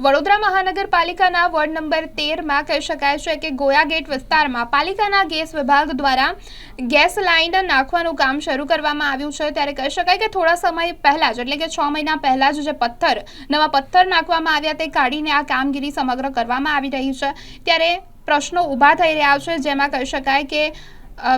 વડોદરા મહાનગરપાલિકાના ward number 13માં કહી શકાય છે કે ગોયા ગેટ વિસ્તારમાં પાલિકાના ગેસ વિભાગ દ્વારા ગેસ લાઇન નાખવાનું કામ શરૂ કરવામાં આવ્યું છે। ત્યારે કહી શકાય કે થોડા સમય પહેલા જ એટલે કે 6 મહિના પહેલા જ જે નવા પથ્થર નાખવામાં આવ્યા તે કાઢીને આ કામગીરી સમગ્ર કરવામાં આવી રહી છે। ત્યારે પ્રશ્નો ઊભા થઈ રહ્યા છે, જેમાં કહી શકાય કે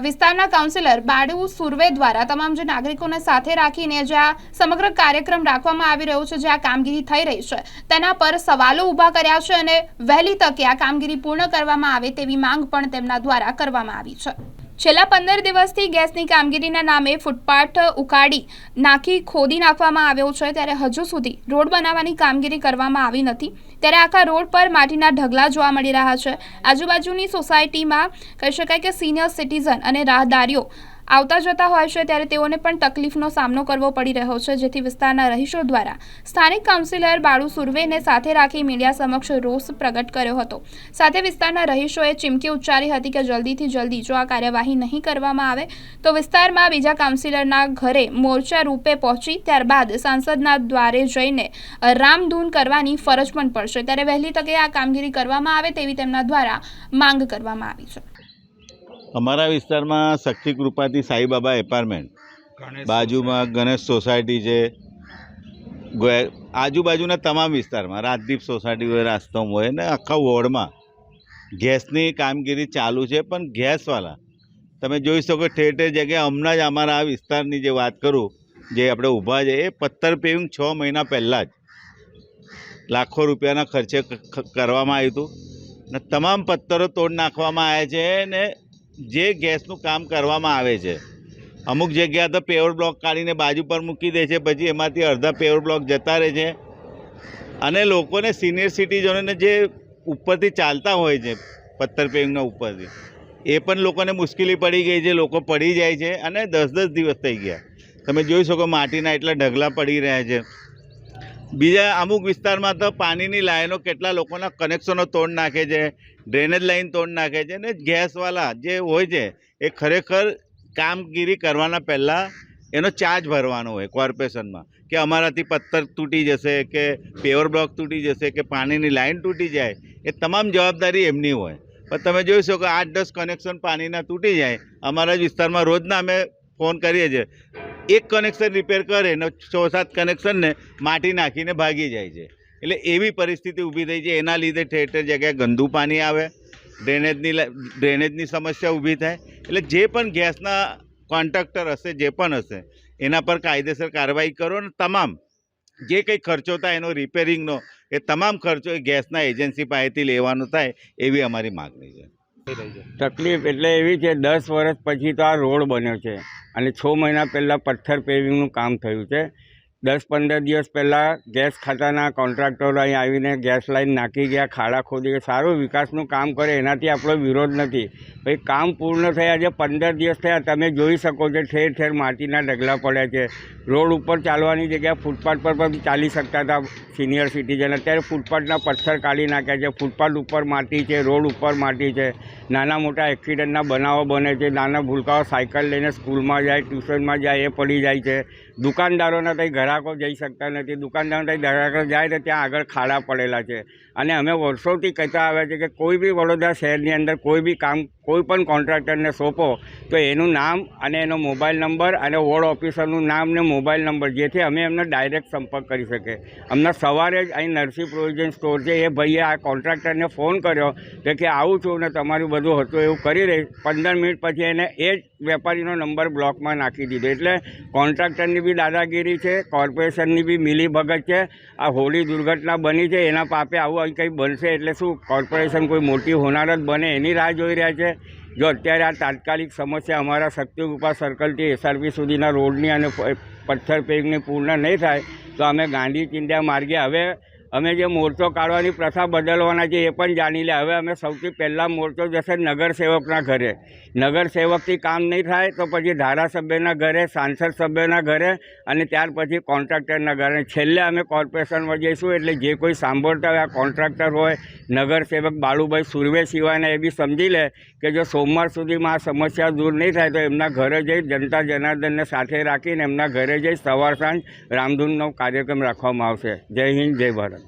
વિસ્તારના કાઉન્સિલર બાળુ સુરવે દ્વારા તમામ જે નાગરિકોને સાથે રાખીને જે આ સમગ્ર કાર્યક્રમ રાખવામાં આવી રહ્યો છે, જે આ કામગીરી થઈ રહી છે તેના પર સવાલો ઊભા કર્યા છે અને વહેલી તકે આ કામગીરી પૂર્ણ કરવામાં આવે તેવી માંગ પણ તેમના દ્વારા કરવામાં આવી છે। છેલ્લા 15 દિવસથી ગેસની કામગીરીના નામે ફૂટપાથ ઉકાળી નાખી ખોદી નાખવામાં આવ્યો છે, ત્યારે હજુ સુધી રોડ બનાવવાની કામગીરી કરવામાં આવી નથી। ત્યારે આખા રોડ પર માટીના ઢગલા જોવા મળી રહ્યા છે। આજુબાજુની સોસાયટીમાં કહી શકાય કે સિનિયર સિટીઝન અને રાહદારીઓ આવતા જતા હોય છે, ત્યારે તેઓને પણ તકલીફનો સામનો કરવો પડી રહ્યો છે, જેથી વિસ્તારના રહીશો દ્વારા સ્થાનિક કાઉન્સિલર બાળુ સુરવેને સાથે રાખી મીડિયા સમક્ષ રોષ પ્રગટ કર્યો હતો। સાથે વિસ્તારના રહીશોએ ચીમકી ઉચ્ચારી હતી કે જલ્દીથી જલ્દી જો આ કાર્યવાહી નહીં કરવામાં આવે તો વિસ્તારમાં બીજા કાઉન્સિલરના ઘરે મોરચા રૂપે પહોંચી ત્યારબાદ સાંસદના દ્વારે જઈને રામધૂન કરવાની ફરજ પણ પડશે। ત્યારે વહેલી તકે આ કામગીરી કરવામાં આવે તેવી તેમના દ્વારા માંગ કરવામાં આવી છે। અમારા વિસ્તારમાં શક્તિ કૃપાથી સાઈબાબા એપાર્ટમેન્ટ બાજુમાં ગણેશ સોસાયટી છે, આજુબાજુના તમામ વિસ્તારમાં રાજદીપ સોસાયટી હોય, રાસ્તમ હોય ને આખા વોર્ડમાં ગેસની કામગીરી ચાલુ છે। પણ ગેસવાળા તમે જોઈ શકો ઠેર ઠેર જગ્યાએ હમણાં જ અમારા આ વિસ્તારની જે વાત કરું, જે આપણે ઊભા છે એ પથ્થર પેવિંગ 6 મહિના પહેલાં જ લાખો રૂપિયાના ખર્ચે કરવામાં આવ્યું હતું ને તમામ પથ્થરો તોડ નાખવામાં આવ્યા છે ને જે ગેસનું કામ કરવામાં આવે છે અમુક જગ્યા તો પેવર બ્લોક કાઢીને બાજુ પર મૂકી દે છે, પછી એમાંથી અડધા પેવર બ્લોક જતા રહે છે અને લોકોને સિનિયર સિટીઝનોને જે ઉપરથી ચાલતા હોય છે પથ્થર પેવિંગના ઉપરથી એ પણ લોકોને મુશ્કેલી પડી ગઈ છે। લોકો પડી જાય છે અને 10-10 દિવસ થઈ ગયા, તમે જોઈ શકો માટીના એટલા ઢગલા પડી રહ્યા છે। બીજા અમુક વિસ્તારમાં તો પાણીની લાઈનો કેટલા લોકોના કનેક્શનો તોડ નાખે છે, ડ્રેનેજ લાઈન તોડ નાખે છે ને ગેસવાળા જે હોય છે એ ખરેખર કામગીરી કરવાના પહેલાં એનો ચાર્જ ભરવાનો હોય કોર્પોરેશનમાં કે અમારાથી પથ્થર તૂટી જશે કે પેવર બ્લોક તૂટી જશે કે પાણીની લાઈન તૂટી જાય, એ તમામ જવાબદારી એમની હોય। પણ તમે જોઈ શકો 8-10 કનેક્શન પાણીના તૂટી જાય। અમારા વિસ્તારમાં રોજના અમે ફોન કરીએ છીએ, એક કનેક્શન રિપેર કરે ને 6-7 કનેક્શનને માટી નાખીને ભાગી જાય છે। એટલે એવી પરિસ્થિતિ ઊભી થઈ છે, એના લીધે ઠેર ઠેર જગ્યાએ ગંદુ પાણી આવે, ડ્રેનેજની સમસ્યા ઊભી થાય। એટલે જે પણ ગેસના કોન્ટ્રાક્ટર હશે, જે પણ હશે એના પર કાયદેસર કાર્યવાહી કરો ને તમામ જે કંઈ ખર્ચો થાય એનો રિપેરિંગનો એ તમામ ખર્ચો એ ગેસના એજન્સી પાસેથી લેવાનો થાય એવી અમારી માગણી છે। તકલીફ એટલે એવી છે 10 વર્ષ પછી તો આ રોડ બન્યો છે અને 6 મહિના પહેલાં પથ્થર પેવિંગનું કામ થયું છે। 10-15 દિવસ પહેલાં ગેસ ખાતાના કોન્ટ્રાક્ટરો અહીં આવીને ગેસ લાઈન નાખી ગયા, ખાડા ખોદી ગયા, સારું વિકાસનું કામ કરે એનાથી આપણો વિરોધ નથી। ભાઈ કામ પૂર્ણ થયા છે, 15 દિવસ થયા, તમે જોઈ શકો છો ઠેર ઠેર માટીના ઢગલા પડ્યા છે। રોડ ઉપર ચાલવાની જગ્યાએ ફૂટપાથ પર પણ ચાલી શકતા હતા સિનિયર સિટીઝન, અત્યારે ફૂટપાથના પથ્થર કાઢી નાખ્યા છે। ફૂટપાથ ઉપર માટી છે, રોડ ઉપર માટી છે, નાના મોટા એક્સિડન્ટના બનાવો બને છે, નાના ભૂલકાઓ સાયકલ લઈને સ્કૂલમાં જાય, ટ્યુશનમાં જાય, એ પડી જાય છે। દુકાનદારોના ત્યાં ગ્રાહકો જઈ શકતા નથી, દુકાનદારો ત્યાં ગ્રાહકો જાય તો ત્યાં આગળ ખાડા પડેલા છે। અને અમે વર્ષોથી કહેતા આવ્યા છે કે કોઈ બી વડોદરા શહેરની અંદર કોઈ બી કામ કોઈ પણ કોન્ટ્રાક્ટરને સોંપો તો એનું નામ અને એનો મોબાઈલ નંબર અને વોર્ડ ઓફિસરનું નામ ને મોબાઈલ નંબર, જેથી અમે એમને ડાયરેક્ટ સંપર્ક કરી શકીએ। હમણાં સવારે જ અહીં નરસિંહ પ્રોવિઝન સ્ટોર છે, એ ભાઈએ આ કોન્ટ્રાક્ટરને ફોન કર્યો તો કે આવું છું ને તમારું બધું હતું એવું કરી રહી, 15 મિનિટ પછી એને એ જ વેપારીનો નંબર બ્લોકમાં નાખી દીધો। એટલે કોન્ટ્રાક્ટરની બી દાદાગીરી છે, કોર્પોરેશનની બી મિલીભગત છે। આ હોળી દુર્ઘટના બની છે એના પાપે આવું કંઈ બનશે એટલે શું કોર્પોરેશન કોઈ મોટી હોનારત બને એની રાહ જોઈ રહ્યા છે। જો અત્યારે આ તાત્કાલિક સમસ્યા અમારા શક્તિકૃપા સર્કલથી એસઆરપી સુધીના રોડની અને પથ્થર પેવિંગની પૂર્ણ નહીં થાય તો અમે ગાંધી ચિંધ્યા માર્ગે હવે અમે જે મોરચો કાઢવાની પ્રથા બદલવાના છે એ પણ જાણી લે। હવે અમે સૌથી પહેલાં મોરચો જશે નગરસેવકના ઘરે, નગરસેવકથી કામ નહીં થાય તો પછી ધારાસભ્યના ઘરે, સાંસદ સભ્યના ઘરે અને ત્યાર પછી કોન્ટ્રાક્ટરના ઘરે, છેલ્લે અમે કોર્પોરેશનમાં જઈશું। એટલે જે કોઈ સાંભળતા હોય, આ કોન્ટ્રાક્ટર હોય, નગરસેવક બાળુભાઈ સુરવે સિવાયના એ બી સમજી લે કે જો સોમવાર સુધીમાં આ સમસ્યા દૂર નહીં થાય તો એમના ઘરે જઈ જનતા જનાર્દનને સાથે રાખીને એમના ઘરે જઈ સવાર સાંજ રામધૂનનો કાર્યક્રમ રાખવામાં આવશે। જય હિન્દ, જય ભારત।